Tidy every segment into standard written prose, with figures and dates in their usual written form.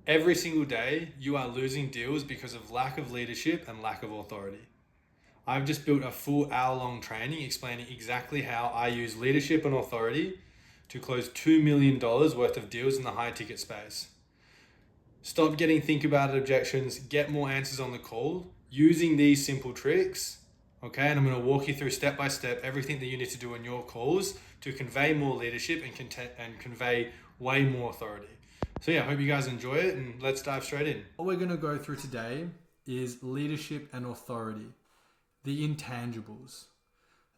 Every single day, you are losing deals because of lack of leadership and lack of authority. I've just built a full hour-long training explaining exactly how I use leadership and authority to close $2 million worth of deals in the high ticket space. Stop getting think about it objections, get more answers on the call using these simple tricks. Okay, and I'm going to walk you through step by step everything that you need to do on your calls to convey more leadership and convey way more authority. So yeah, I hope you guys enjoy it, and let's dive straight in. What we're going to go through today is leadership and authority, the intangibles.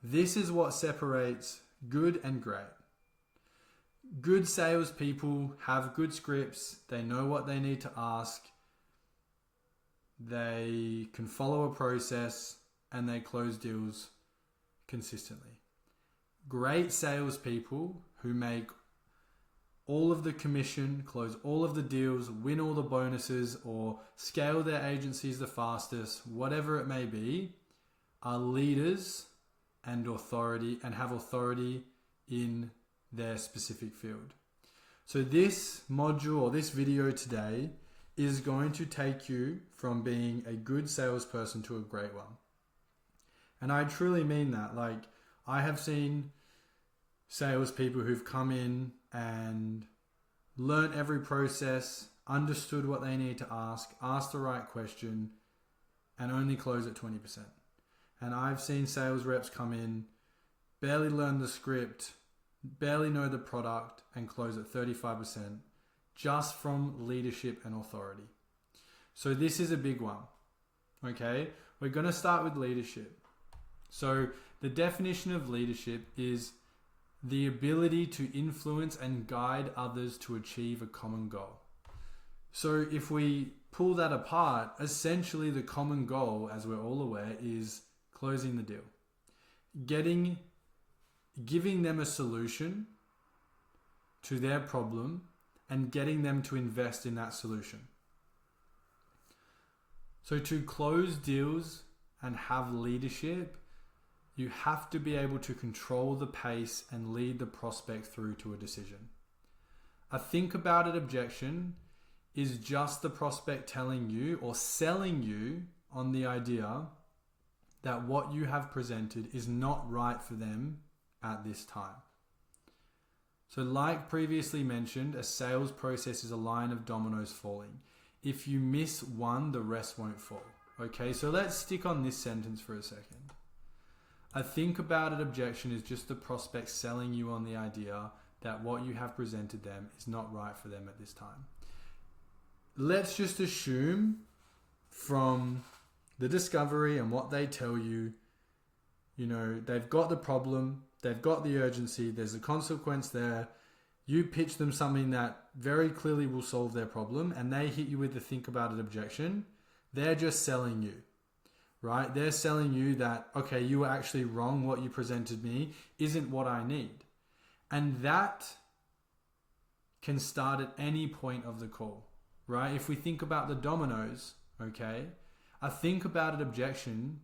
This is what separates good and great. Good salespeople have good scripts, they know what they need to ask, they can follow a process, and they close deals consistently. Great salespeople who make all of the commission, close all of the deals, win all the bonuses, or scale their agencies the fastest, whatever it may be, are leaders and authority and have authority in their specific field. So this module or this video today is going to take you from being a good salesperson to a great one. And I truly mean that. Like, I have seen salespeople who've come in and learned every process, understood what they need to ask the right question, and only close at 20%. And I've seen sales reps come in, barely learn the script, barely know the product, and close at 35% just from leadership and authority. So this is a big one. Okay, we're going to start with leadership. So the definition of leadership is the ability to influence and guide others to achieve a common goal. So if we pull that apart, essentially the common goal, as we're all aware, is closing the deal. Giving them a solution to their problem and getting them to invest in that solution. So to close deals and have leadership, you have to be able to control the pace and lead the prospect through to a decision. A think about it objection is just the prospect telling you or selling you on the idea that what you have presented is not right for them at this time. So like previously mentioned, a sales process is a line of dominoes falling. If you miss one, the rest won't fall. Okay, so let's stick on this sentence for a second. A think about it objection is just the prospect selling you on the idea that what you have presented them is not right for them at this time. Let's just assume from the discovery and what they tell you, they've got the problem, they've got the urgency, there's a consequence there. You pitch them something that very clearly will solve their problem, and they hit you with the think about it objection. They're just selling you, right? They're selling you that, okay, you were actually wrong. What you presented me isn't what I need. And that can start at any point of the call, right? If we think about the dominoes, okay, a think about it objection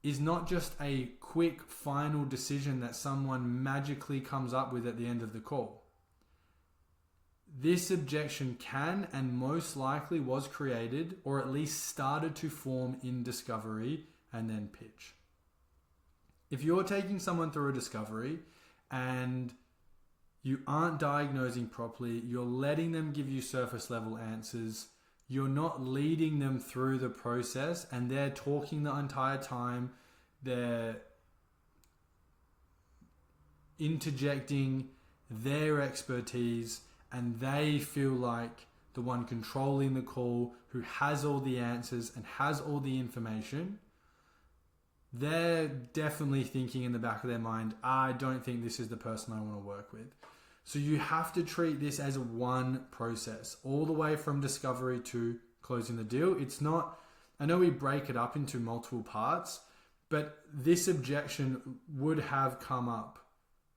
is not just a quick final decision that someone magically comes up with at the end of the call. This objection can and most likely was created or at least started to form in discovery and then pitch. If you're taking someone through a discovery and you aren't diagnosing properly, you're letting them give you surface level answers, you're not leading them through the process, and they're talking the entire time, they're interjecting their expertise, and they feel like the one controlling the call, who has all the answers and has all the information, they're definitely thinking in the back of their mind, I don't think this is the person I want to work with. So you have to treat this as one process, all the way from discovery to closing the deal. It's not, I know we break it up into multiple parts, but this objection would have come up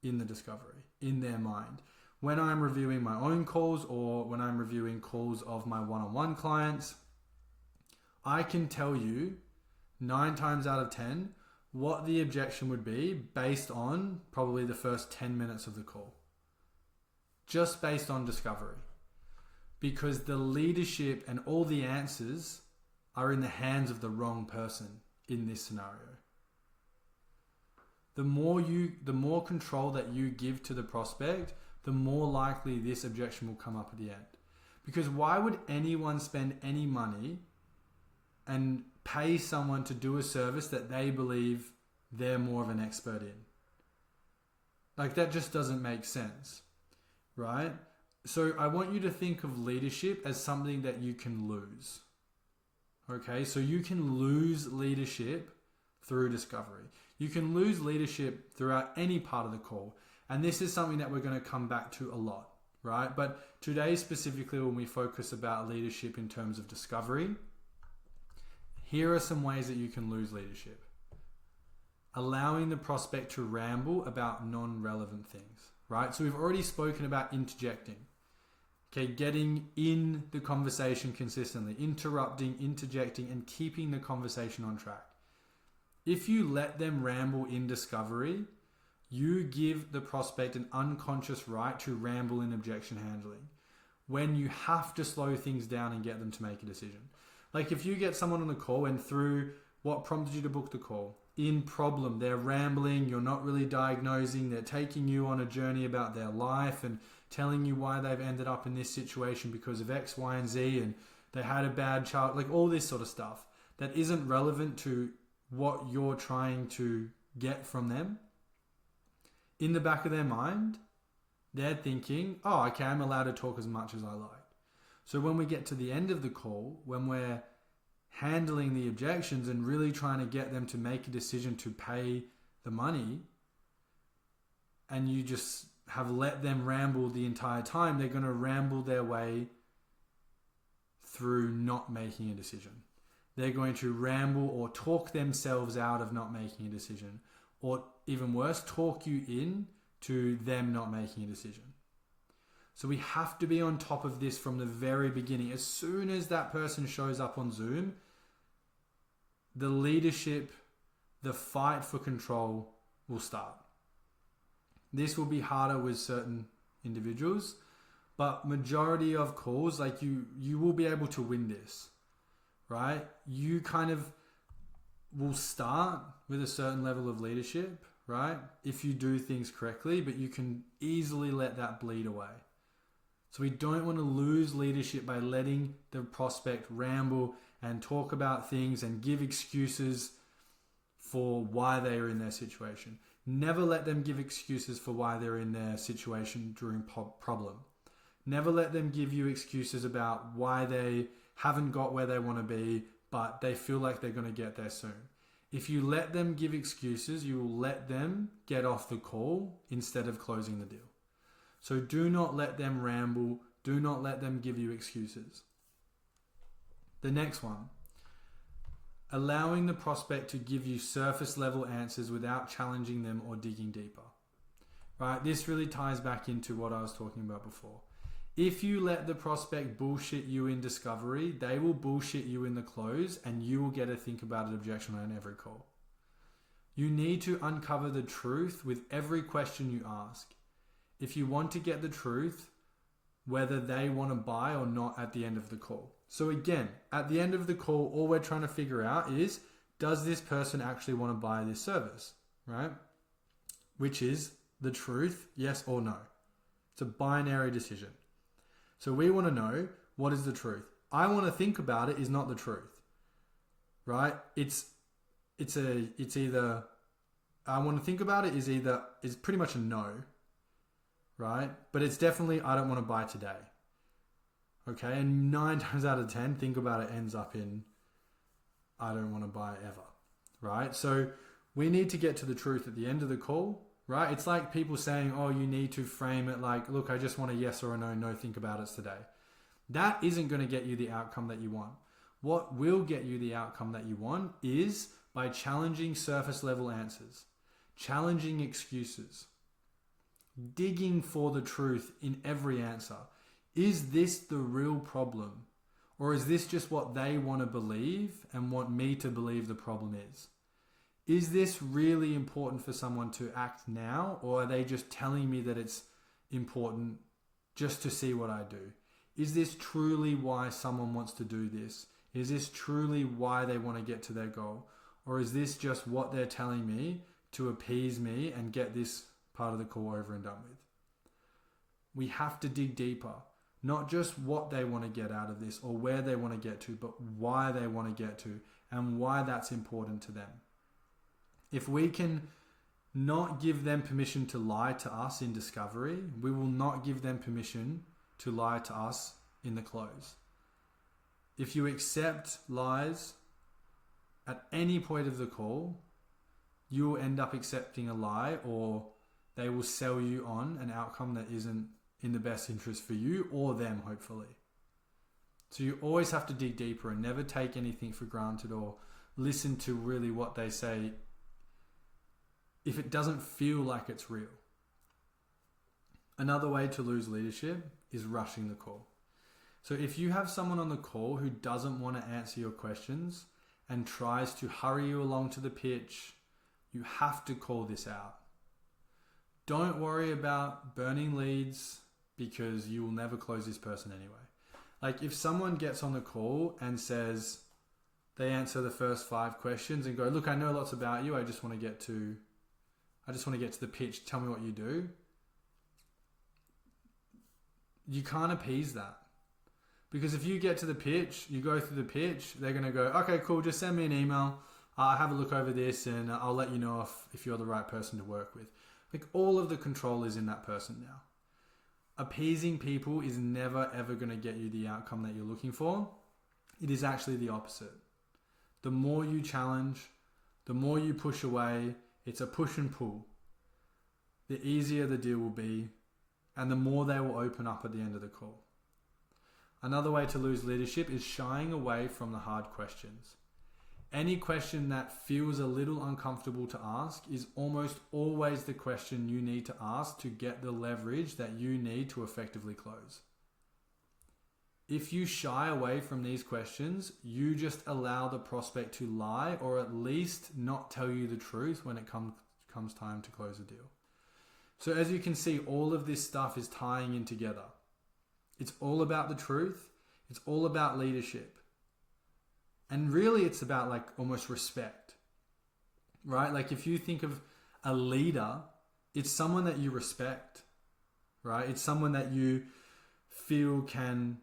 in the discovery, in their mind. When I'm reviewing my own calls or when I'm reviewing calls of my one-on-one clients, I can tell you 9 times out of 10 what the objection would be based on probably the first 10 minutes of the call. Just based on discovery. because the leadership and all the answers are in the hands of the wrong person in this scenario. The more control that you give to the prospect, the more likely this objection will come up at the end. Because why would anyone spend any money and pay someone to do a service that they believe they're more of an expert in? Like, that just doesn't make sense, right? So I want you to think of leadership as something that you can lose. Okay, so you can lose leadership through discovery. You can lose leadership throughout any part of the call. And this is something that we're going to come back to a lot, right? But today specifically, when we focus about leadership in terms of discovery, here are some ways that you can lose leadership. Allowing the prospect to ramble about non-relevant things, right? So we've already spoken about interjecting. Okay, getting in the conversation consistently, interrupting, interjecting, and keeping the conversation on track. If you let them ramble in discovery, you give the prospect an unconscious right to ramble in objection handling when you have to slow things down and get them to make a decision. Like if you get someone on the call and through what prompted you to book the call, in problem, they're rambling, you're not really diagnosing, they're taking you on a journey about their life and telling you why they've ended up in this situation because of X, Y, and Z, and they had a bad child, like all this sort of stuff that isn't relevant to what you're trying to get from them. In the back of their mind, they're thinking, oh, okay, I'm allowed to talk as much as I like. So when we get to the end of the call, when we're handling the objections and really trying to get them to make a decision to pay the money, and you just have let them ramble the entire time, they're going to ramble their way through not making a decision. They're going to ramble or talk themselves out of not making a decision, or even worse, talk you in to them not making a decision. So we have to be on top of this from the very beginning. As soon as that person shows up on Zoom, the leadership, the fight for control will start. This will be harder with certain individuals, but majority of calls, like you will be able to win this, right? You kind of will start with a certain level of leadership, right? If you do things correctly, but you can easily let that bleed away. So we don't want to lose leadership by letting the prospect ramble and talk about things and give excuses for why they are in their situation. Never let them give excuses for why they're in their situation during problem. Never let them give you excuses about why they haven't got where they want to be, but they feel like they're going to get there soon. If you let them give excuses, you will let them get off the call instead of closing the deal. So do not let them ramble. Do not let them give you excuses. The next one, allowing the prospect to give you surface level answers without challenging them or digging deeper. Right? This really ties back into what I was talking about before. If you let the prospect bullshit you in discovery, they will bullshit you in the close, and you will get to think about an objection on every call. You need to uncover the truth with every question you ask. If you want to get the truth, whether they want to buy or not at the end of the call. So again, at the end of the call, all we're trying to figure out is, does this person actually want to buy this service, right? Which is the truth, yes or no. It's a binary decision. So we want to know, what is the truth? I want to think about it is not the truth, right? It's either, I want to think about it is pretty much a no, right? But it's definitely, I don't want to buy today. Okay, and 9 times out of 10, think about it, ends up in, I don't want to buy ever, right? So we need to get to the truth at the end of the call, right? It's like people saying, oh, you need to frame it like, look, I just want a yes or a no, no, think about it today. That isn't going to get you the outcome that you want. What will get you the outcome that you want is by challenging surface level answers, challenging excuses, digging for the truth in every answer. Is this the real problem? Or is this just what they want to believe and want me to believe the problem is? Is this really important for someone to act now? Or are they just telling me that it's important just to see what I do? Is this truly why someone wants to do this? Is this truly why they want to get to their goal? Or is this just what they're telling me to appease me and get this part of the call over and done with? We have to dig deeper. Not just what they want to get out of this or where they want to get to, but why they want to get to and why that's important to them. If we can not give them permission to lie to us in discovery, we will not give them permission to lie to us in the close. If you accept lies at any point of the call, you will end up accepting a lie, or they will sell you on an outcome that isn't in the best interest for you or them, hopefully. So you always have to dig deeper and never take anything for granted or listen to really what they say if it doesn't feel like it's real. Another way to lose leadership is rushing the call. So if you have someone on the call who doesn't want to answer your questions and tries to hurry you along to the pitch, you have to call this out. Don't worry about burning leads because you will never close this person anyway. Like if someone gets on the call and says they answer the first 5 questions and go, look, I know lots about you. I just want to get to the pitch. Tell me what you do. You can't appease that. Because if you get to the pitch, you go through the pitch, they're going to go, okay, cool, just send me an email. I'll have a look over this and I'll let you know if you're the right person to work with. Like all of the control is in that person now. Appeasing people is never ever going to get you the outcome that you're looking for. It is actually the opposite. The more you challenge, the more you push away, it's a push and pull. The easier the deal will be and the more they will open up at the end of the call. Another way to lose leadership is shying away from the hard questions. Any question that feels a little uncomfortable to ask is almost always the question you need to ask to get the leverage that you need to effectively close. If you shy away from these questions, you just allow the prospect to lie or at least not tell you the truth when it comes time to close a deal. So as you can see, all of this stuff is tying in together. It's all about the truth. It's all about leadership. And really it's about like almost respect, right? Like if you think of a leader, it's someone that you respect, right? It's someone that you feel can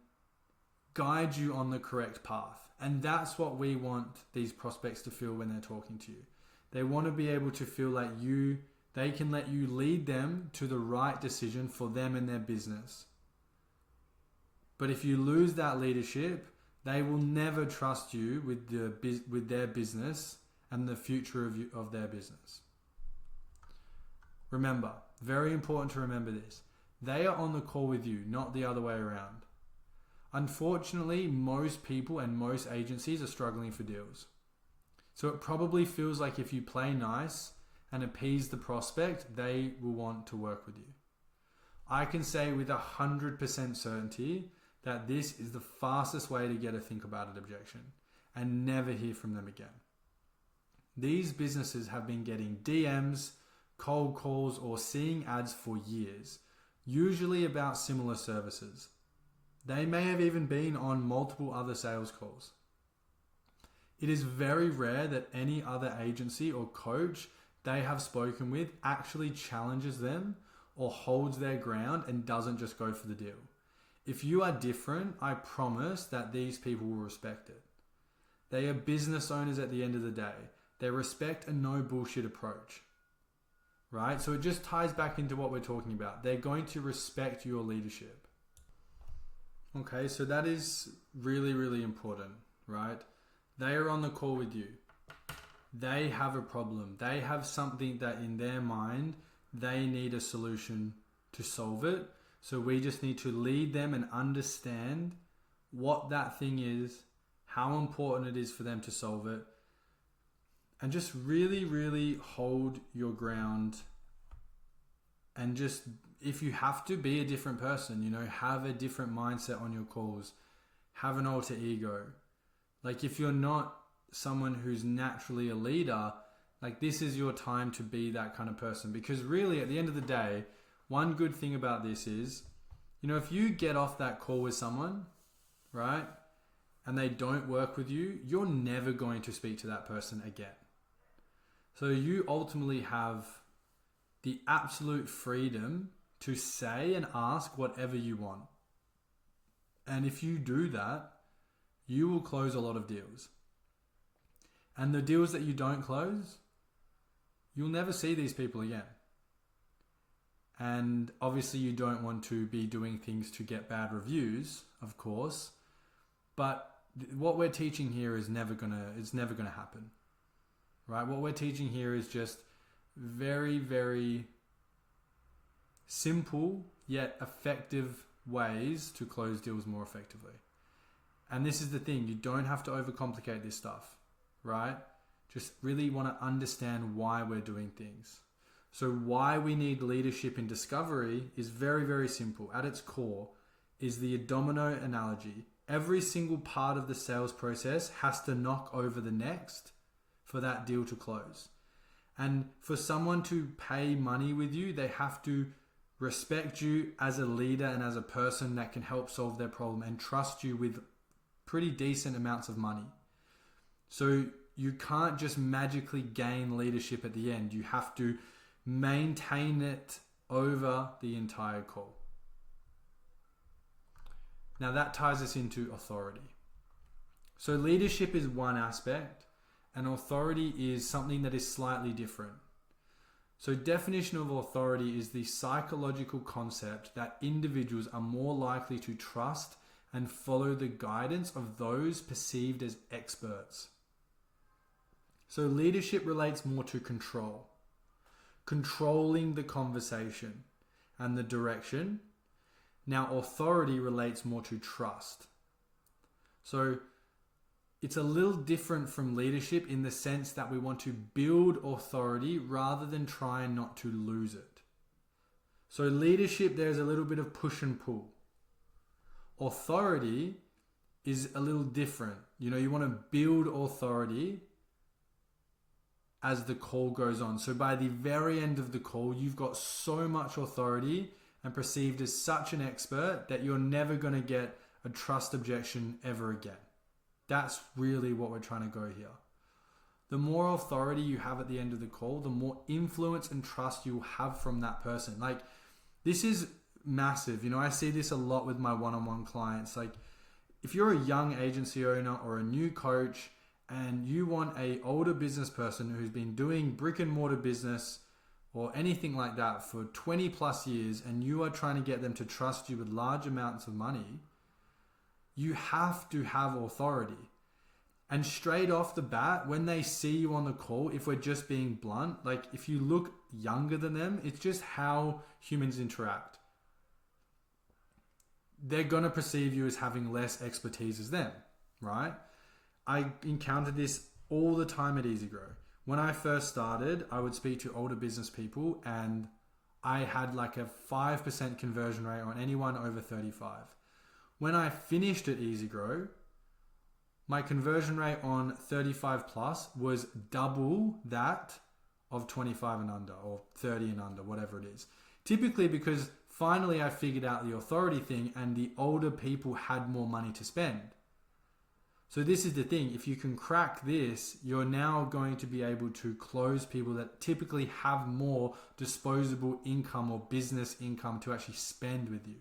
guide you on the correct path. And that's what we want these prospects to feel when they're talking to you. They want to be able to feel like they can let you lead them to the right decision for them and their business. But if you lose that leadership, they will never trust you with their business and the future of their business. Remember, very important to remember this. They are on the call with you, not the other way around. Unfortunately, most people and most agencies are struggling for deals. So it probably feels like if you play nice and appease the prospect, they will want to work with you. I can say with 100% certainty that this is the fastest way to get a think about it objection and never hear from them again. These businesses have been getting DMs, cold calls, or seeing ads for years, usually about similar services. They may have even been on multiple other sales calls. It is very rare that any other agency or coach they have spoken with actually challenges them or holds their ground and doesn't just go for the deal. If you are different, I promise that these people will respect it. They are business owners at the end of the day. They respect a no bullshit approach, right? So it just ties back into what we're talking about. They're going to respect your leadership. Okay, so that is really, really important, right? They are on the call with you. They have a problem. They have something that in their mind, they need a solution to solve it. So we just need to lead them and understand what that thing is, how important it is for them to solve it, and just really, really hold your ground. And just, if you have to, be a different person, have a different mindset on your calls, have an alter ego. Like if you're not someone who's naturally a leader, like this is your time to be that kind of person. Because really at the end of the day, one good thing about this is If you get off that call with someone, right, and they don't work with you, you're never going to speak to that person again. So you ultimately have the absolute freedom to say and ask whatever you want. And if you do that, you will close a lot of deals. And the deals that you don't close, you'll never see these people again. And obviously you don't want to be doing things to get bad reviews, of course. But what we're teaching here is never gonna happen. Right? What we're teaching here is just very, very simple yet effective ways to close deals more effectively. And this is the thing, you don't have to overcomplicate this stuff, right? Just really want to understand why we're doing things. So why we need leadership in discovery is very, very simple. At its core is the domino analogy. Every single part of the sales process has to knock over the next for that deal to close. And for someone to pay money with you, they have to respect you as a leader and as a person that can help solve their problem and trust you with pretty decent amounts of money. So you can't just magically gain leadership at the end. You have to maintain it over the entire call. Now that ties us into authority. So leadership is one aspect and authority is something that is slightly different. So definition of authority is the psychological concept that individuals are more likely to trust and follow the guidance of those perceived as experts. So leadership relates more to control, controlling the conversation and the direction. Now authority relates more to trust. So it's a little different from leadership in the sense that we want to build authority rather than try not to lose it. So leadership, there's a little bit of push and pull. Authority is a little different. You want to build authority as the call goes on. So by the very end of the call, you've got so much authority and perceived as such an expert that you're never going to get a trust objection ever again. That's really what we're trying to go here. The more authority you have at the end of the call, the more influence and trust you'll have from that person. Like, this is massive. I see this a lot with my one-on-one clients. Like, if you're a young agency owner or a new coach and you want an older business person who's been doing brick and mortar business or anything like that for 20 plus years and you are trying to get them to trust you with large amounts of money, you have to have authority. And straight off the bat, when they see you on the call, if we're just being blunt, like if you look younger than them, it's just how humans interact. They're going to perceive you as having less expertise as them, right? I encountered this all the time at EasyGrow. When I first started, I would speak to older business people and I had like a 5% conversion rate on anyone over 35. When I finished at EasyGrow, my conversion rate on 35 plus was double that of 25 and under or 30 and under, whatever it is. Typically because finally I figured out the authority thing and the older people had more money to spend. So this is the thing, if you can crack this, you're now going to be able to close people that typically have more disposable income or business income to actually spend with you.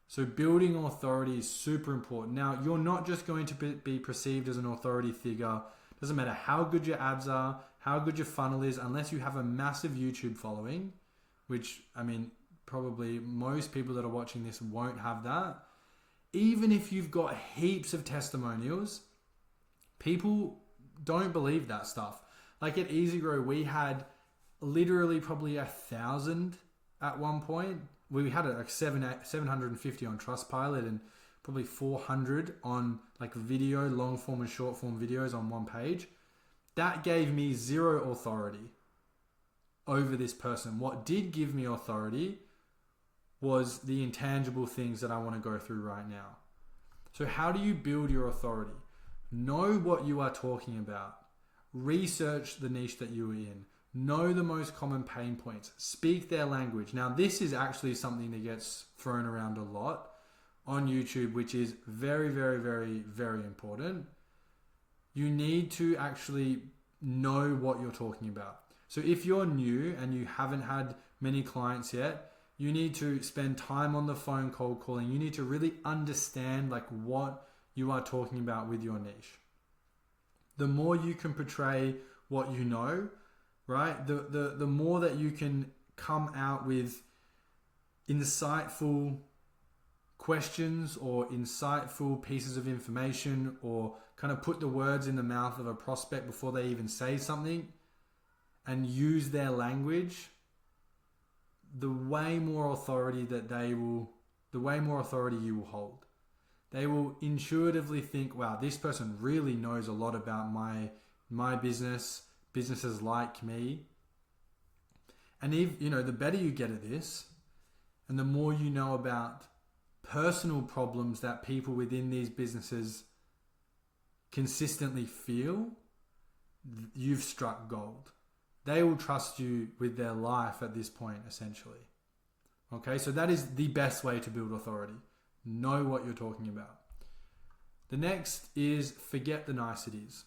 So building authority is super important. Now, you're not just going to be perceived as an authority figure. Doesn't matter how good your ads are, how good your funnel is, unless you have a massive YouTube following, which, probably most people that are watching this won't have that. Even if you've got heaps of testimonials, people don't believe that stuff. Like at EasyGrow, we had literally probably 1,000 at one point. We had like 750 on Trustpilot and probably 400 on like video, long form and short form videos on one page. That gave me zero authority over this person. What did give me authority was the intangible things that I want to go through right now. So how do you build your authority? Know what you are talking about. Research the niche that you are in. Know the most common pain points. Speak their language. Now, this is actually something that gets thrown around a lot on YouTube, which is very, very, very, very important. You need to actually know what you're talking about. So if you're new and you haven't had many clients yet, you need to spend time on the phone cold calling. You need to really understand like what you are talking about with your niche. The more you can portray what you know, right? The more that you can come out with insightful questions or insightful pieces of information, or kind of put the words in the mouth of a prospect before they even say something and use their language, the way more authority you will hold. They will intuitively think, wow, this person really knows a lot about my business, businesses like me. And if, the better you get at this, and the more you know about personal problems that people within these businesses consistently feel, you've struck gold. They will trust you with their life at this point, essentially. Okay, so that is the best way to build authority. Know what you're talking about. The next is forget the niceties.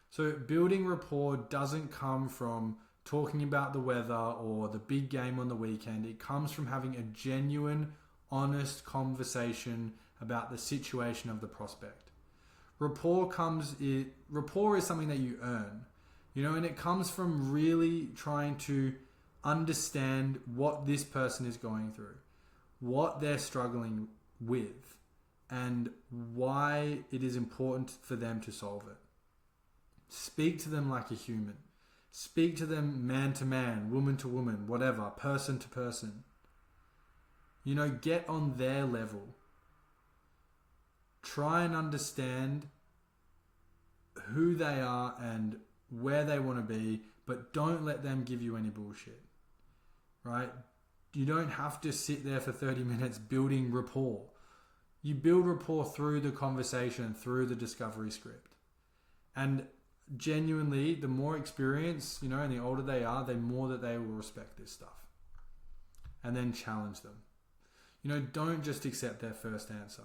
So building rapport doesn't come from talking about the weather or the big game on the weekend. It comes from having a genuine, honest conversation about the situation of the prospect. Rapport is something that you earn, and it comes from really trying to understand what this person is going through, what they're struggling with, and why it is important for them to solve it. Speak to them like a human. Speak to them man to man, woman to woman, whatever, person to person. Get on their level. Try and understand who they are and where they want to be, but don't let them give you any bullshit, right? You don't have to sit there for 30 minutes building rapport. You build rapport through the conversation, through the discovery script. And genuinely, the more experience, and the older they are, the more that they will respect this stuff. And then challenge them. Don't just accept their first answer.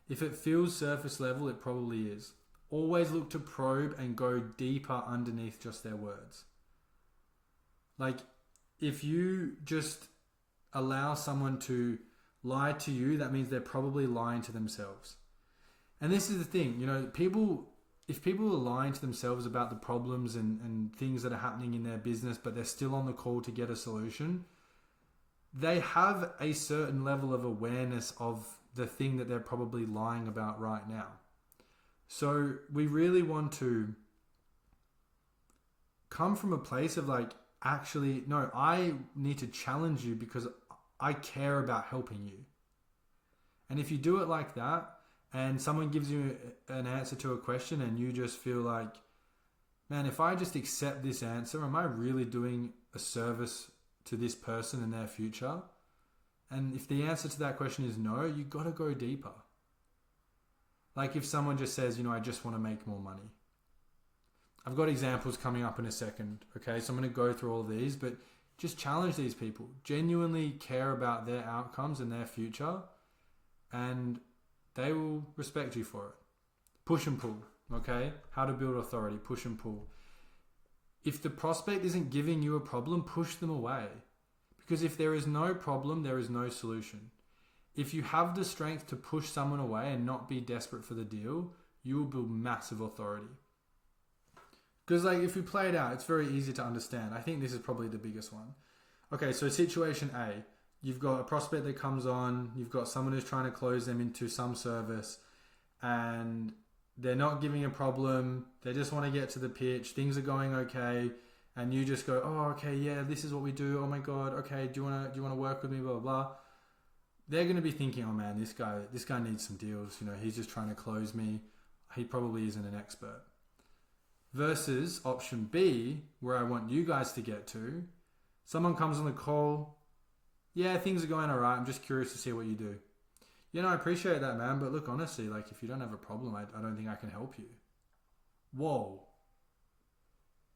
If it feels surface level, it probably is. Always look to probe and go deeper underneath just their words. Like, if you just allow someone to lie to you, that means they're probably lying to themselves. And this is the thing, if people are lying to themselves about the problems and things that are happening in their business, but they're still on the call to get a solution, they have a certain level of awareness of the thing that they're probably lying about right now. So we really want to come from a place of like, actually, no, I need to challenge you because I care about helping you. And if you do it like that, and someone gives you an answer to a question and you just feel like, man, if I just accept this answer, am I really doing a service to this person in their future? And if the answer to that question is no, you got to go deeper. Like if someone just says, I just want to make more money. I've got examples coming up in a second, okay? So I'm going to go through all of these, but just challenge these people. Genuinely care about their outcomes and their future, and they will respect you for it. Push and pull, okay? How to build authority, push and pull. If the prospect isn't giving you a problem, push them away. Because if there is no problem, there is no solution. If you have the strength to push someone away and not be desperate for the deal, you will build massive authority. Because if we play it out, it's very easy to understand. I think this is probably the biggest one. Okay, so situation A. You've got a prospect that comes on, you've got someone who's trying to close them into some service, and they're not giving a problem, they just want to get to the pitch, things are going okay, and you just go, oh, okay, yeah, this is what we do, oh my God, okay, do you want to work with me, blah, blah, blah. They're going to be thinking, oh man, this guy needs some deals, he's just trying to close me, he probably isn't an expert. Versus option B, where I want you guys to get to, someone comes on the call, yeah, things are going all right. I'm just curious to see what you do. I appreciate that, man. But look, honestly, if you don't have a problem, I don't think I can help you. Whoa.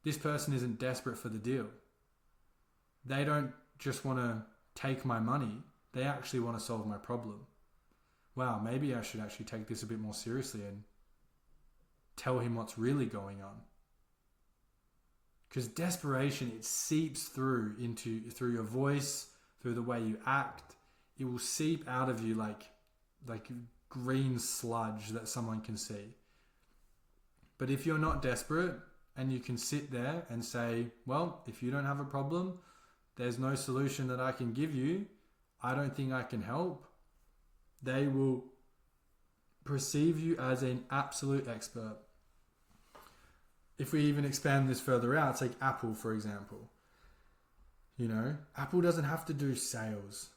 This person isn't desperate for the deal. they don't just want to take my money. They actually want to solve my problem. Wow, maybe I should actually take this a bit more seriously and tell him what's really going on. Because desperation, it seeps through your voice, through the way you act. It will seep out of you like green sludge that someone can see. But if you're not desperate and you can sit there and say, well, if you don't have a problem, there's no solution that I can give you, I don't think I can help, they will perceive you as an absolute expert. If we even expand this further out, take Apple, for example. Apple doesn't have to do sales.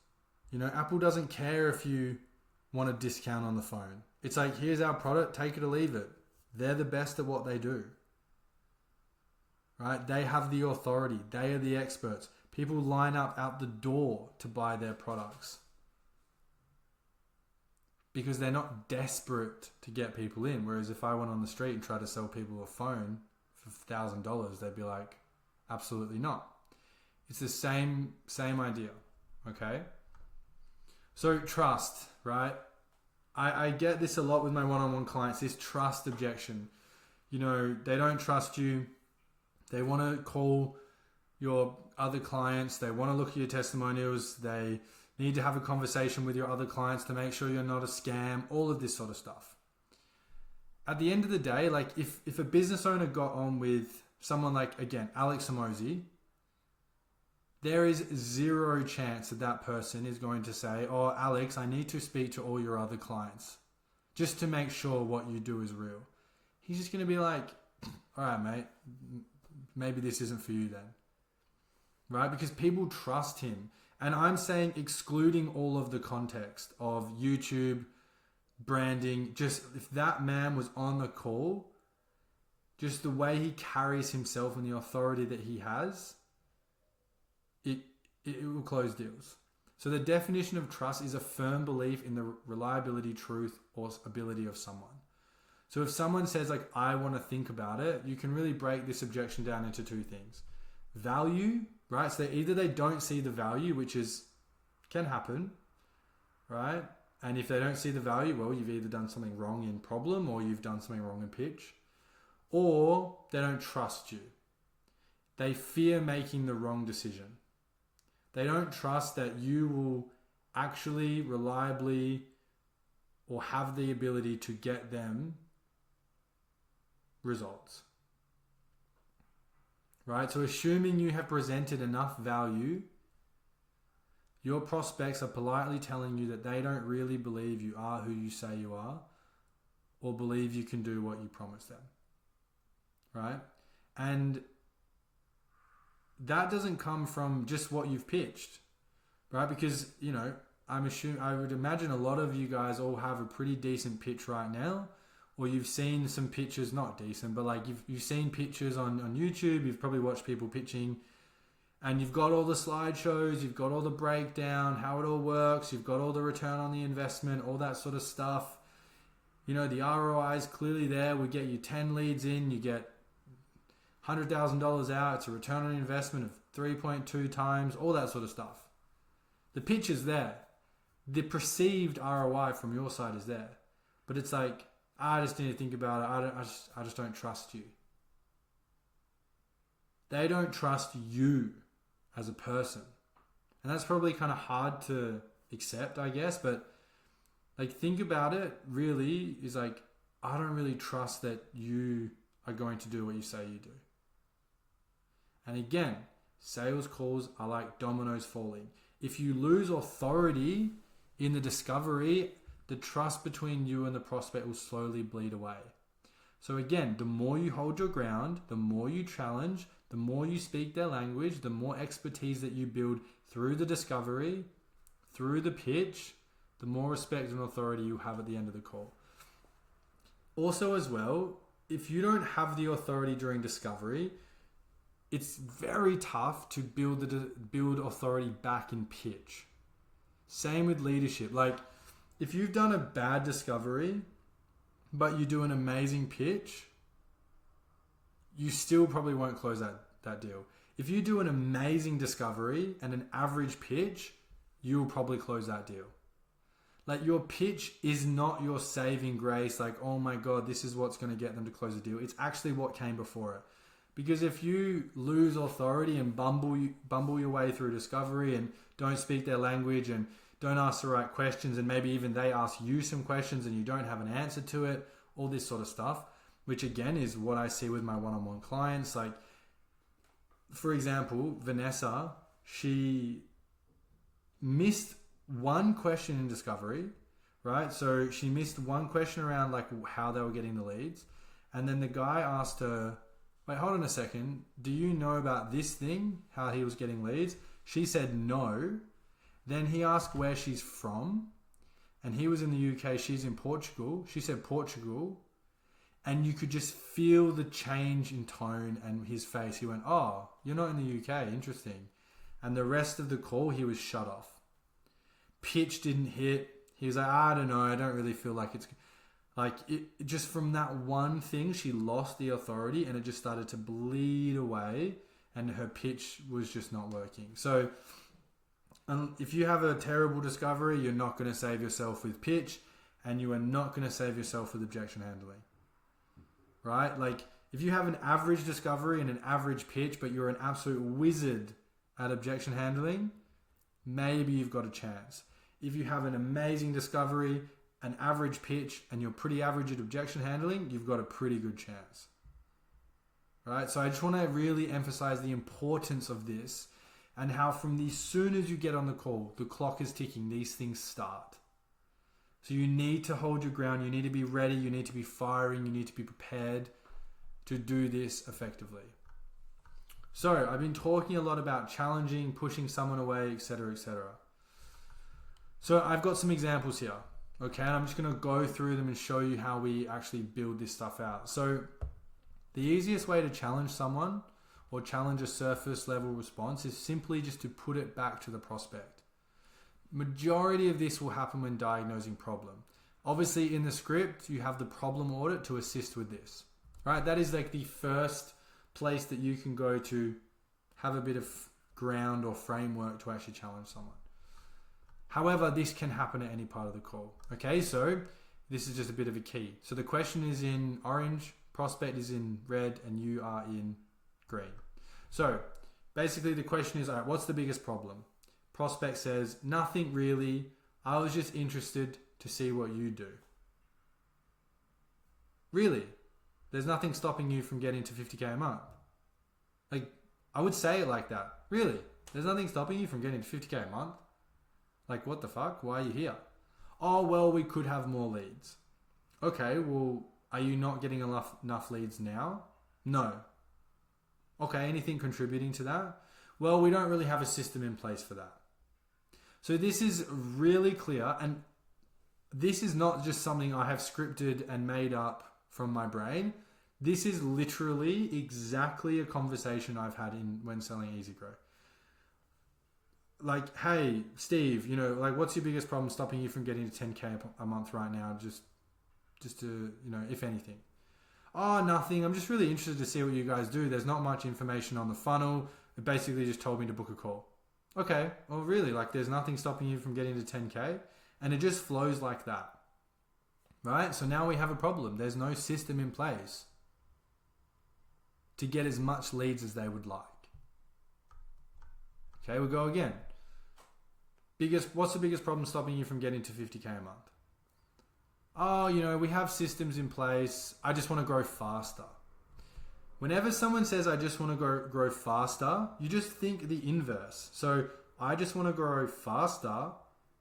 Apple doesn't care if you want a discount on the phone. It's like, here's our product, take it or leave it. They're the best at what they do. Right? They have the authority. They are the experts. People line up out the door to buy their products because they're not desperate to get people in. Whereas if I went on the street and tried to sell people a phone for $1,000, they'd be like, absolutely not. It's the same idea. Okay. So trust, right? I get this a lot with my one-on-one clients, this trust objection. They don't trust you. They want to call your other clients. They want to look at your testimonials. They need to have a conversation with your other clients to make sure you're not a scam, all of this sort of stuff. At the end of the day, like if a business owner got on with someone like, again, Alex Hormozi, there is zero chance that person is going to say, oh, Alex, I need to speak to all your other clients just to make sure what you do is real. He's just going to be like, all right, mate, maybe this isn't for you then. Right? Because people trust him. And I'm saying excluding all of the context of YouTube, branding, just if that man was on the call, just the way he carries himself and the authority that he has, it will close deals. So the definition of trust is a firm belief in the reliability, truth, or ability of someone. So if someone says like, I want to think about it, you can really break this objection down into two things. Value, right? So either they don't see the value, which can happen, right? And if they don't see the value, well, you've either done something wrong in problem or you've done something wrong in pitch, or they don't trust you. They fear making the wrong decision. They don't trust that you will actually reliably or have the ability to get them results. Right? So assuming you have presented enough value, your prospects are politely telling you that they don't really believe you are who you say you are or believe you can do what you promise them. Right? And that doesn't come from just what you've pitched, right? Because, I would imagine a lot of you guys all have a pretty decent pitch right now, or you've seen some pitches, not decent, but like you've seen pitches on YouTube, you've probably watched people pitching, and you've got all the slideshows, you've got all the breakdown, how it all works, you've got all the return on the investment, all that sort of stuff. The ROI is clearly there. We get you 10 leads in, you get $100,000 out, it's a return on investment of 3.2 times, all that sort of stuff. The pitch is there. The perceived ROI from your side is there. But it's like, I just need to think about it. I just don't trust you. They don't trust you as a person. And that's probably kind of hard to accept, I guess. But like, think about it really is like, I don't really trust that you are going to do what you say you do. And again, sales calls are like dominoes falling. If you lose authority in the discovery, the trust between you and the prospect will slowly bleed away. So again, the more you hold your ground, the more you challenge, the more you speak their language, the more expertise that you build through the discovery, through the pitch, the more respect and authority you have at the end of the call. Also as well, if you don't have the authority during discovery, it's very tough to build authority back in pitch. Same with leadership. Like, if you've done a bad discovery, but you do an amazing pitch, you still probably won't close that deal. If you do an amazing discovery and an average pitch, you'll probably close that deal. Like, your pitch is not your saving grace. Like, oh my God, this is what's going to get them to close the deal. It's actually what came before it. Because if you lose authority and bumble your way through discovery and don't speak their language and don't ask the right questions, and maybe even they ask you some questions and you don't have an answer to it, all this sort of stuff, which again is what I see with my one-on-one clients. Like, for example, Vanessa, she missed one question in discovery, right? So she missed one question around like how they were getting the leads. And then the guy asked her, wait, hold on a second. Do you know about this thing, how he was getting leads? She said no. Then he asked where she's from. And he was in the UK. She's in Portugal. She said Portugal. And you could just feel the change in tone and his face. He went, oh, you're not in the UK. Interesting. And the rest of the call, he was shut off. Pitch didn't hit. He was like, I don't know. I don't really feel like it's... Like, it just from that one thing, she lost the authority and it just started to bleed away and her pitch was just not working. So if you have a terrible discovery, you're not going to save yourself with pitch and you are not going to save yourself with objection handling. Right? Like, if you have an average discovery and an average pitch, but you're an absolute wizard at objection handling, maybe you've got a chance. If you have an amazing discovery, an average pitch, and you're pretty average at objection handling, you've got a pretty good chance. Right? So I just want to really emphasize the importance of this and how from the soon as you get on the call, the clock is ticking, these things start. So you need to hold your ground. You need to be ready. You need to be firing. You need to be prepared to do this effectively. So I've been talking a lot about challenging, pushing someone away, etc., etc. So I've got some examples here. Okay, and I'm just going to go through them and show you how we actually build this stuff out. So the easiest way to challenge someone or challenge a surface level response is simply just to put it back to the prospect. Majority of this will happen when diagnosing problem. Obviously in the script, you have the problem audit to assist with this, right? That is like the first place that you can go to have a bit of ground or framework to actually challenge someone. However, this can happen at any part of the call. Okay, so this is just a bit of a key. So the question is in orange, prospect is in red, and you are in green. So basically the question is, all right, what's the biggest problem? Prospect says, nothing really. I was just interested to see what you do. Really? There's nothing stopping you from getting to 50K a month. Like, I would say it like that. Really? There's nothing stopping you from getting to 50K a month? Like, what the fuck? Why are you here? Oh, well, we could have more leads. Okay, well, are you not getting enough leads now? No. Okay, anything contributing to that? Well, we don't really have a system in place for that. So this is really clear, and this is not just something I have scripted and made up from my brain. This is literally exactly a conversation I've had when selling Easy Grow. Like, hey, Steve, like, what's your biggest problem stopping you from getting to 10K a month right now? Just to, if anything. Oh, nothing. I'm just really interested to see what you guys do. There's not much information on the funnel. It basically just told me to book a call. Okay, well, really, like, there's nothing stopping you from getting to 10K, and it just flows like that, right? So now we have a problem. There's no system in place to get as much leads as they would like. Okay, we'll go again. What's the biggest problem stopping you from getting to 50K a month? Oh, we have systems in place. I just want to grow faster. Whenever someone says, I just want to grow faster, you just think the inverse. So I just want to grow faster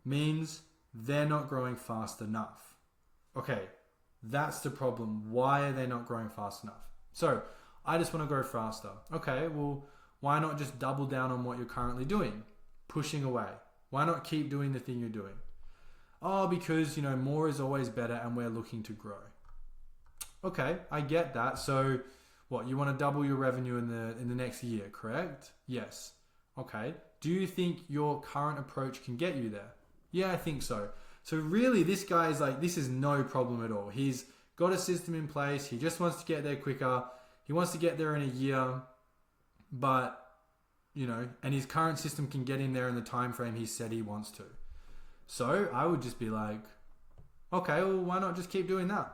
means they're not growing fast enough. Okay, that's the problem. Why are they not growing fast enough? So I just want to grow faster. Okay, well, why not just double down on what you're currently doing? Pushing away. Why not keep doing the thing you're doing? Oh, because, more is always better and we're looking to grow. Okay, I get that. So what, you want to double your revenue in the next year, correct? Yes. Okay. Do you think your current approach can get you there? Yeah, I think so. So really, this guy is like, this is no problem at all. He's got a system in place. He just wants to get there quicker. He wants to get there in a year, but and his current system can get in there in the time frame he said he wants to. So I would just be like, okay, well, why not just keep doing that?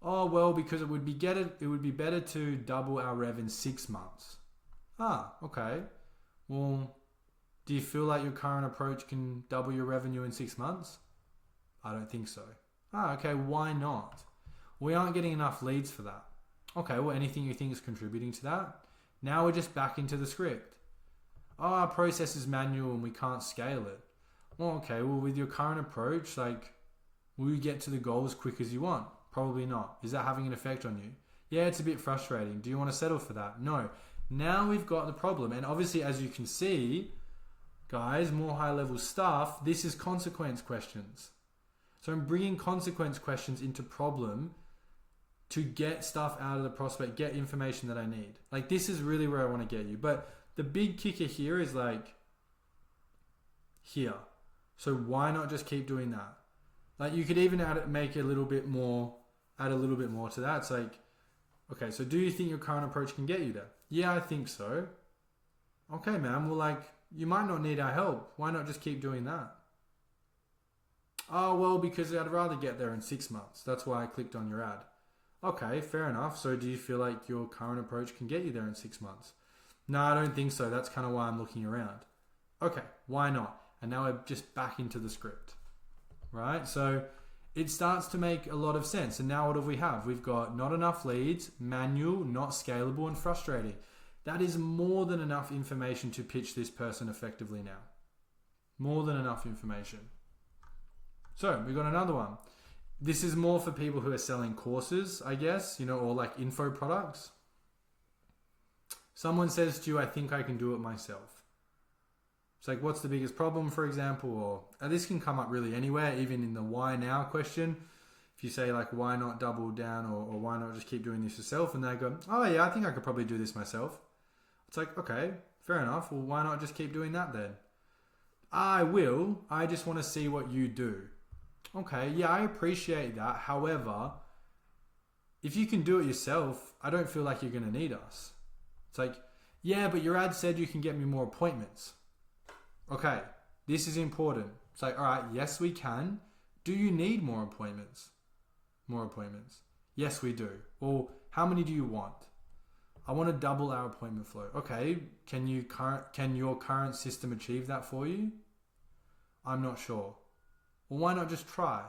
Oh, well, because it would be better to double our rev in 6 months. Ah, okay. Well, do you feel like your current approach can double your revenue in 6 months? I don't think so. Ah, okay, why not? We aren't getting enough leads for that. Okay, well, anything you think is contributing to that? Now we're just back into the script. Oh, our process is manual and we can't scale it. Well, okay, well, with your current approach, will you get to the goal as quick as you want? Probably not. Is that having an effect on you? Yeah, it's a bit frustrating. Do you want to settle for that? No. Now we've got the problem. And obviously, as you can see, guys, more high-level stuff, this is consequence questions. So I'm bringing consequence questions into problem to get stuff out of the prospect, get information that I need. This is really where I want to get you. But the big kicker here is here. So why not just keep doing that? You could even make a little bit more, add a little bit more to that. It's okay, so do you think your current approach can get you there? Yeah, I think so. Okay, man, well, you might not need our help. Why not just keep doing that? Oh, well, because I'd rather get there in 6 months. That's why I clicked on your ad. Okay, fair enough. So do you feel like your current approach can get you there in 6 months? No, I don't think so. That's kind of why I'm looking around. Okay, why not? And now we're just back into the script, right? So it starts to make a lot of sense. And now what do we have? We've got not enough leads, manual, not scalable, and frustrating. That is more than enough information to pitch this person effectively now. More than enough information. So we've got another one. This is more for people who are selling courses, I guess, or info products. Someone says to you, I think I can do it myself. It's what's the biggest problem, for example? Or this can come up really anywhere, even in the why now question. If you say why not double down or why not just keep doing this yourself? And they go, oh yeah, I think I could probably do this myself. It's okay, fair enough. Well, why not just keep doing that then? I will. I just want to see what you do. Okay, yeah, I appreciate that. However, if you can do it yourself, I don't feel like you're going to need us. It's yeah, but your ad said you can get me more appointments. Okay, this is important. It's all right, yes, we can. Do you need more appointments? More appointments. Yes, we do. Well, how many do you want? I want to double our appointment flow. Okay, can your current system achieve that for you? I'm not sure. Well, why not just try?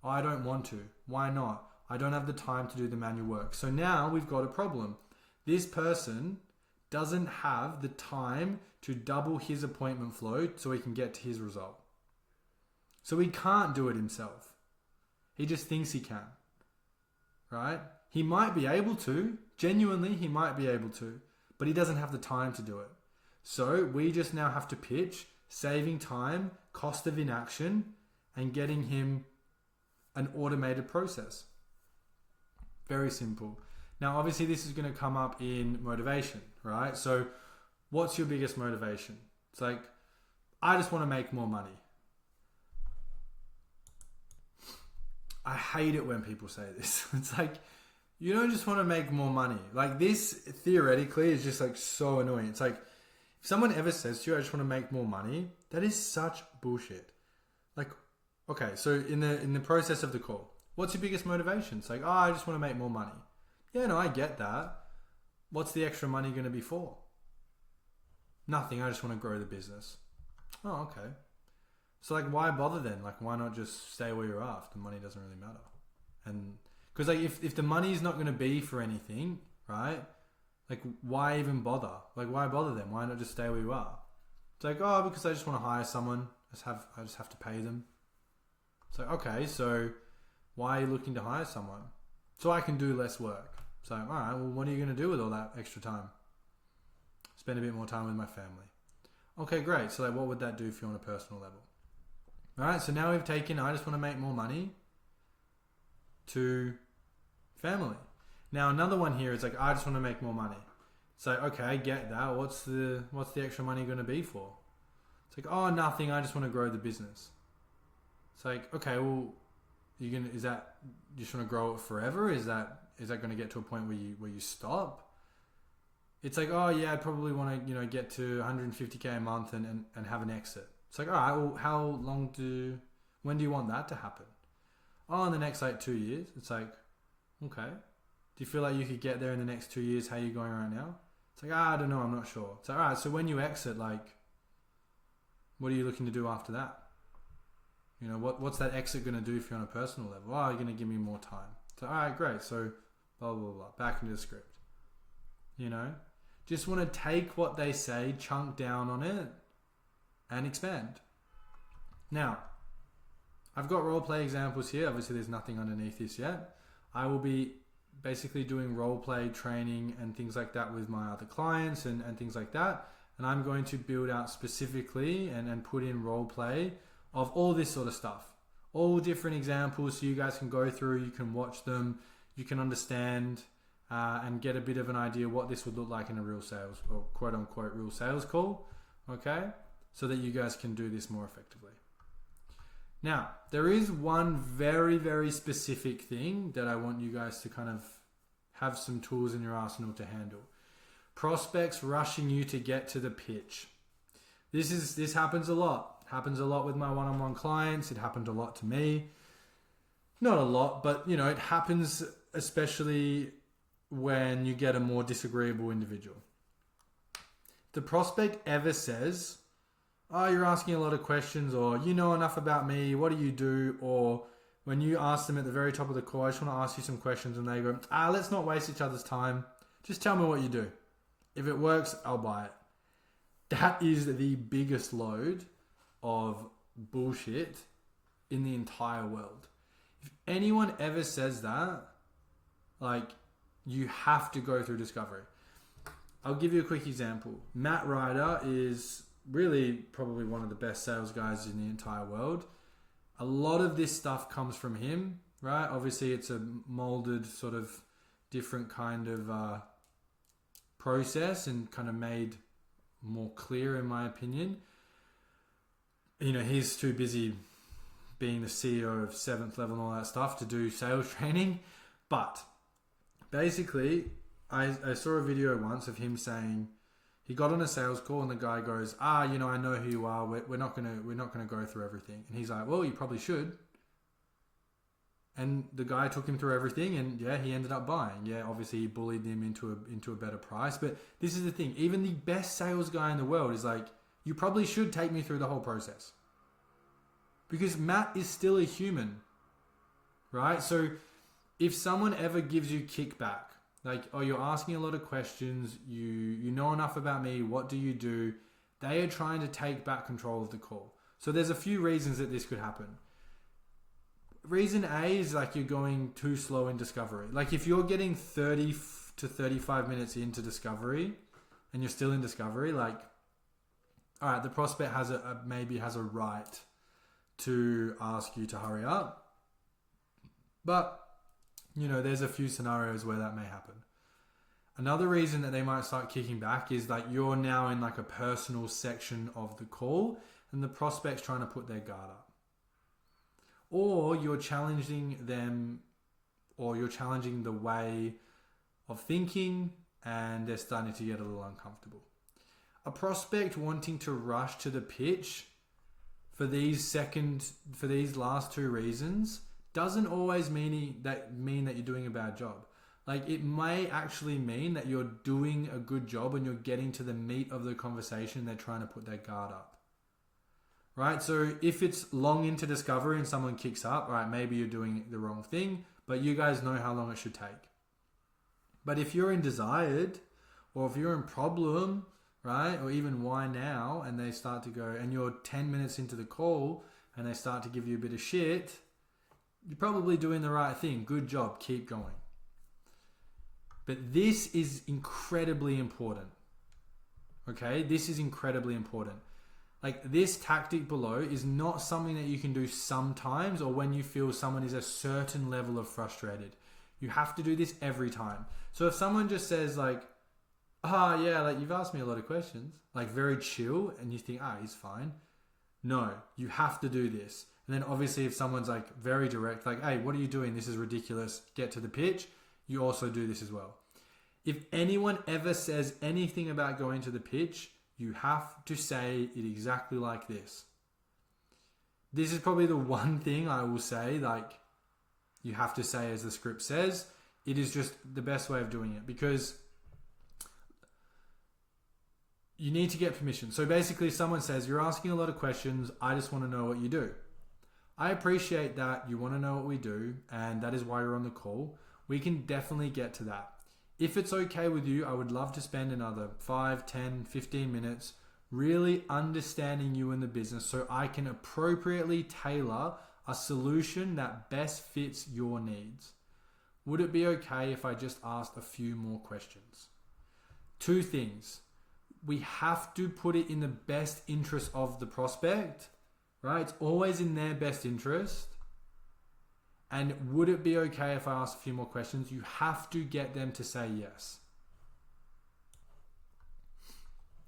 Oh, I don't want to. Why not? I don't have the time to do the manual work. So now we've got a problem. This person doesn't have the time to double his appointment flow so he can get to his result. So he can't do it himself. He just thinks he can. Right? He might be able to. Genuinely, he might be able to. But he doesn't have the time to do it. So we just now have to pitch, saving time, cost of inaction, and getting him an automated process. Very simple. Now, obviously, this is going to come up in motivation, right? So what's your biggest motivation? It's I just want to make more money. I hate it when people say this. It's you don't just want to make more money. This theoretically is just so annoying. It's if someone ever says to you, I just want to make more money, that is such bullshit. Okay, so in the process of the call, what's your biggest motivation? It's oh, I just want to make more money. Yeah, no, I get that. What's the extra money going to be for? Nothing, I just want to grow the business. Oh, okay. So why bother then? Why not just stay where you're at? The money doesn't really matter. And because if the money is not going to be for anything, right? Why even bother? Why bother then? Why not just stay where you are? It's oh, because I just want to hire someone. I just have to pay them. It's okay, so why are you looking to hire someone? So I can do less work. So, all right, well, what are you going to do with all that extra time? Spend a bit more time with my family. Okay, great. So what would that do for you on a personal level? All right, so now we've taken, I just want to make more money, to family. Now, another one here is I just want to make more money. So, okay, I get that. What's the extra money going to be for? It's oh, nothing. I just want to grow the business. It's okay, well, is that you just want to grow it forever? Is that going to get to a point where you stop? It's like, oh yeah, I probably want to, get to 150K a month and have an exit. It's like, all right, well, when do you want that to happen? Oh, in the next 2 years. It's like, okay. Do you feel like you could get there in the next 2 years? How are you going right now? It's like, I don't know, I'm not sure. It's like, all right, so when you exit, what are you looking to do after that? What's that exit going to do for you on a personal level? Oh, you're going to give me more time. So, all right, great. So, blah, blah, blah. Back into the script. Just want to take what they say, chunk down on it, and expand. Now, I've got role play examples here. Obviously, there's nothing underneath this yet. I will be basically doing role play training and things like that with my other clients and things like that. And I'm going to build out specifically and put in role play of all this sort of stuff. All different examples so you guys can go through, you can watch them, you can understand and get a bit of an idea what this would look like in a real sales or quote unquote real sales call. Okay? So that you guys can do this more effectively. Now, there is one very, very specific thing that I want you guys to kind of have some tools in your arsenal to handle. Prospects rushing you to get to the pitch. This happens a lot. Happens a lot with my one-on-one clients. It happened a lot to me. Not a lot, but it happens especially when you get a more disagreeable individual. The prospect ever says, oh, you're asking a lot of questions, or you know enough about me, what do you do? Or when you ask them at the very top of the call, I just want to ask you some questions, and they go, let's not waste each other's time. Just tell me what you do. If it works, I'll buy it. That is the biggest load of bullshit in the entire world. If anyone ever says that, you have to go through discovery. I'll give you a quick example. Matt Ryder is really probably one of the best sales guys in the entire world. A lot of this stuff comes from him, right? Obviously, it's a molded sort of different kind of process and kind of made more clear, in my opinion. He's too busy being the CEO of 7th Level and all that stuff to do sales training. But basically, I saw a video once of him saying he got on a sales call and the guy goes, I know who you are. We're not gonna go through everything. And he's like, well, you probably should. And the guy took him through everything, and yeah, he ended up buying. Yeah, obviously he bullied him into a better price. But this is the thing: even the best sales guy in the world is like, you probably should take me through the whole process, because Matt is still a human, right? So if someone ever gives you kickback, like, oh, you're asking a lot of questions, you know enough about me, what do you do? They are trying to take back control of the call. So there's a few reasons that this could happen. Reason A is you're going too slow in discovery. If you're getting 30 to 35 minutes into discovery and you're still in discovery, all right, the prospect maybe has a right to ask you to hurry up. But, there's a few scenarios where that may happen. Another reason that they might start kicking back is you're now in a personal section of the call and the prospect's trying to put their guard up. Or you're challenging them, or you're challenging the way of thinking, and they're starting to get a little uncomfortable. A prospect wanting to rush to the pitch for these last two reasons doesn't always mean that you're doing a bad job. It may actually mean that you're doing a good job and you're getting to the meat of the conversation. They're trying to put their guard up. Right? So if it's long into discovery and someone kicks up, right, maybe you're doing the wrong thing, but you guys know how long it should take. But if you're in desired, or if you're in problem, right, or even why now, and they start to go, and you're 10 minutes into the call and they start to give you a bit of shit, you're probably doing the right thing. Good job. Keep going. But this is incredibly important. Okay? This is incredibly important. This tactic below is not something that you can do sometimes or when you feel someone is a certain level of frustrated. You have to do this every time. So if someone just says you've asked me a lot of questions, very chill, and you think, he's fine. No, you have to do this. And then obviously if someone's very direct, hey, what are you doing? This is ridiculous. Get to the pitch. You also do this as well. If anyone ever says anything about going to the pitch, you have to say it exactly like this. This is probably the one thing I will say, like, you have to say as the script says. It is just the best way of doing it, because you need to get permission. So basically, someone says, you're asking a lot of questions, I just want to know what you do. I appreciate that you want to know what we do, and that is why you're on the call. We can definitely get to that. If it's okay with you, I would love to spend another 5, 10, 15 minutes really understanding you and the business so I can appropriately tailor a solution that best fits your needs. Would it be okay if I just asked a few more questions? 2 things. We have to put it in the best interest of the prospect, right? It's always in their best interest. And would it be okay if I ask a few more questions? You have to get them to say yes.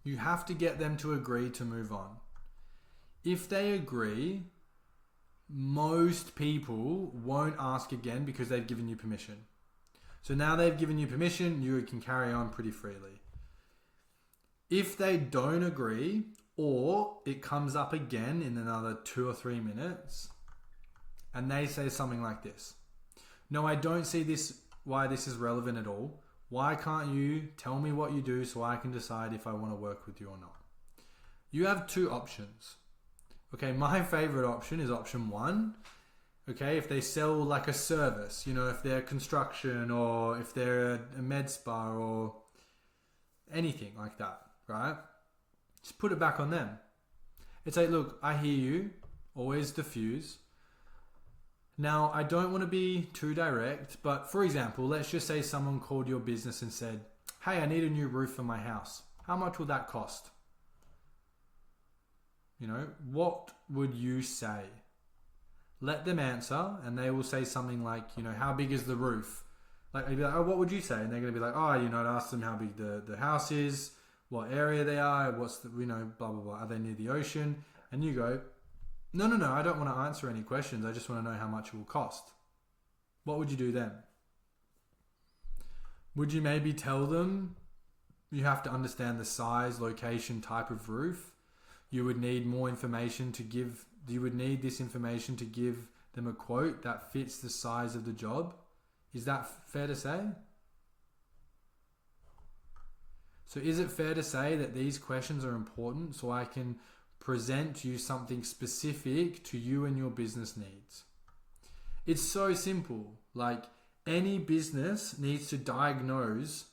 You have to get them to agree to move on. If they agree, most people won't ask again because they've given you permission. So now they've given you permission, you can carry on pretty freely. If they don't agree, or it comes up again in another 2 or 3 minutes, and they say something like this: no, I don't see why this is relevant at all. Why can't you tell me what you do so I can decide if I want to work with you or not? You have 2 options. Okay, my favorite option is option 1. Okay, if they sell like a service, if they're construction or if they're a med spa or anything like that, right? Just put it back on them. It's like, look, I hear you, always diffuse. Now, I don't want to be too direct, but for example, let's just say someone called your business and said, hey, I need a new roof for my house. How much will that cost? What would you say? Let them answer, and they will say something like, how big is the roof? Like, you'd be like, oh, what would you say? And they're going to be like, oh, I'd ask them how big the house is, what area they are, what's the, blah, blah, blah. Are they near the ocean? And you go, no, I don't want to answer any questions. I just want to know how much it will cost. What would you do then? Would you maybe tell them you have to understand the size, location, type of roof? You would need more information to give. You would need this information to give them a quote that fits the size of the job. Is that fair to say? So is it fair to say that these questions are important so I can present you something specific to you and your business needs? It's so simple. Like, any business needs to diagnose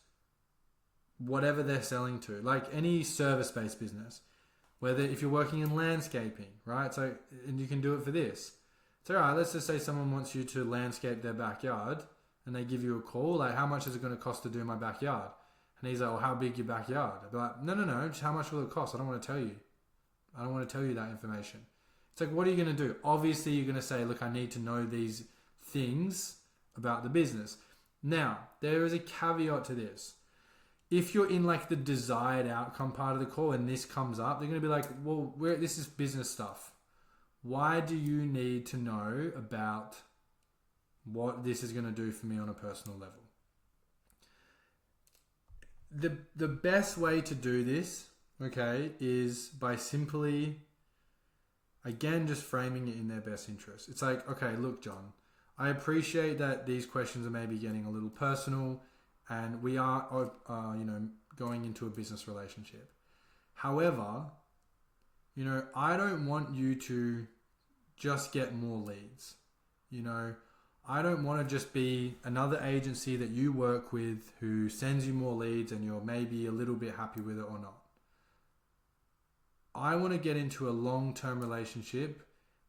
whatever they're selling to. Like any service-based business, whether if you're working in landscaping, right? So, and you can do it for this. So, all right, let's just say someone wants you to landscape their backyard and they give you a call, like, how much is it going to cost to do my backyard? And he's like, well, how big your backyard? I'd be like, no, just how much will it cost? I don't want to tell you. I don't want to tell you that information. It's like, what are you going to do? Obviously, you're going to say, look, I need to know these things about the business. Now, there is a caveat to this. If you're in like the desired outcome part of the call and this comes up, they're going to be like, well, this is business stuff. Why do you need to know about what this is going to do for me on a personal level? The best way to do this, okay, is by simply, again, just framing it in their best interest. It's like, okay, look, John, I appreciate that these questions are maybe getting a little personal and we are, going into a business relationship. However, I don't want you to just get more leads. I don't want to just be another agency that you work with who sends you more leads and you're maybe a little bit happy with it or not. I want to get into a long-term relationship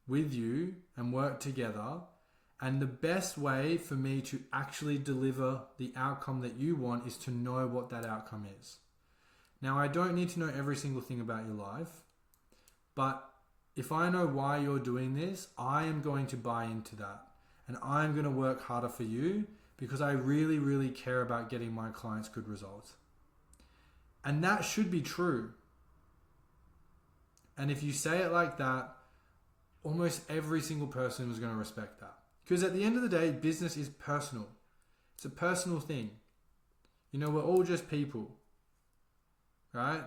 with you and work together. And the best way for me to actually deliver the outcome that you want is to know what that outcome is. Now, I don't need to know every single thing about your life, but if I know why you're doing this, I am going to buy into that. And I'm going to work harder for you because I really, really care about getting my clients good results. And that should be true. And if you say it like that, almost every single person is going to respect that. Because at the end of the day, business is personal. It's a personal thing. We're all just people, right?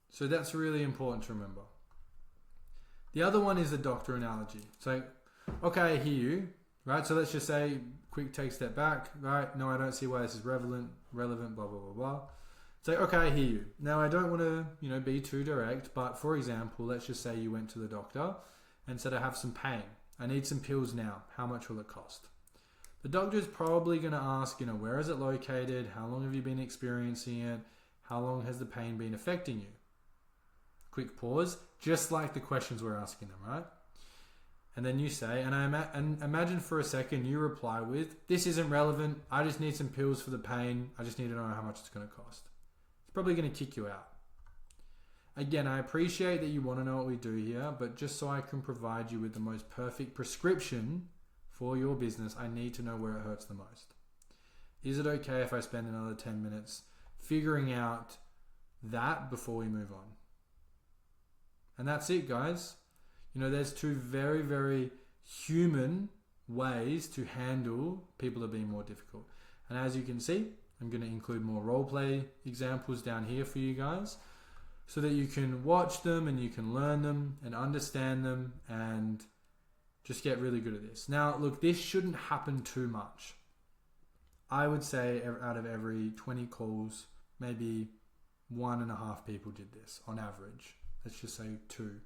So that's really important to remember. The other one is the doctor analogy. So, okay, I hear you, right? So let's just say, quick take a step back, right? No, I don't see why this is relevant, blah, blah, blah, blah, blah. So, okay, I hear you. Now, I don't want to, be too direct, but for example, let's just say you went to the doctor and said, I have some pain. I need some pills now. How much will it cost? The doctor is probably going to ask, where is it located? How long have you been experiencing it? How long has the pain been affecting you? Quick pause, just like the questions we're asking them, right? And then you say, and imagine for a second you reply with, this isn't relevant. I just need some pills for the pain. I just need to know how much it's going to cost. It's probably going to kick you out. Again, I appreciate that you want to know what we do here, but just so I can provide you with the most perfect prescription for your business, I need to know where it hurts the most. Is it okay if I spend another 10 minutes figuring out that before we move on? And that's it, guys. There's two very, very human ways to handle people that are being more difficult. And as you can see, I'm going to include more role play examples down here for you guys so that you can watch them and you can learn them and understand them and just get really good at this. Now, look, this shouldn't happen too much. I would say out of every 20 calls, maybe 1.5 people did this on average. Let's just say 2.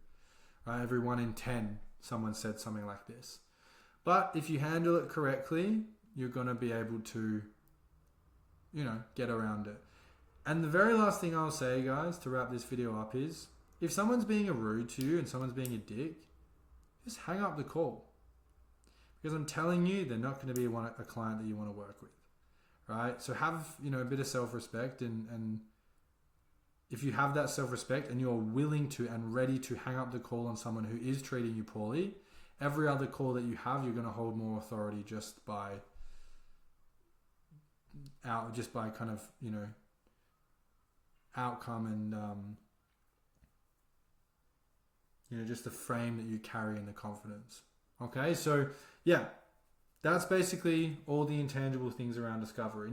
Right? Every 1 in 10, someone said something like this. But if you handle it correctly, you're going to be able to, get around it. And the very last thing I'll say, guys, to wrap this video up is, if someone's being rude to you and someone's being a dick, just hang up the call. Because I'm telling you, they're not going to be a client that you want to work with. Right? So have, a bit of self-respect and if you have that self-respect and you're willing to and ready to hang up the call on someone who is treating you poorly, every other call that you have, you're going to hold more authority just by kind of, outcome and, just the frame that you carry and the confidence. Okay, so yeah, that's basically all the intangible things around discovery.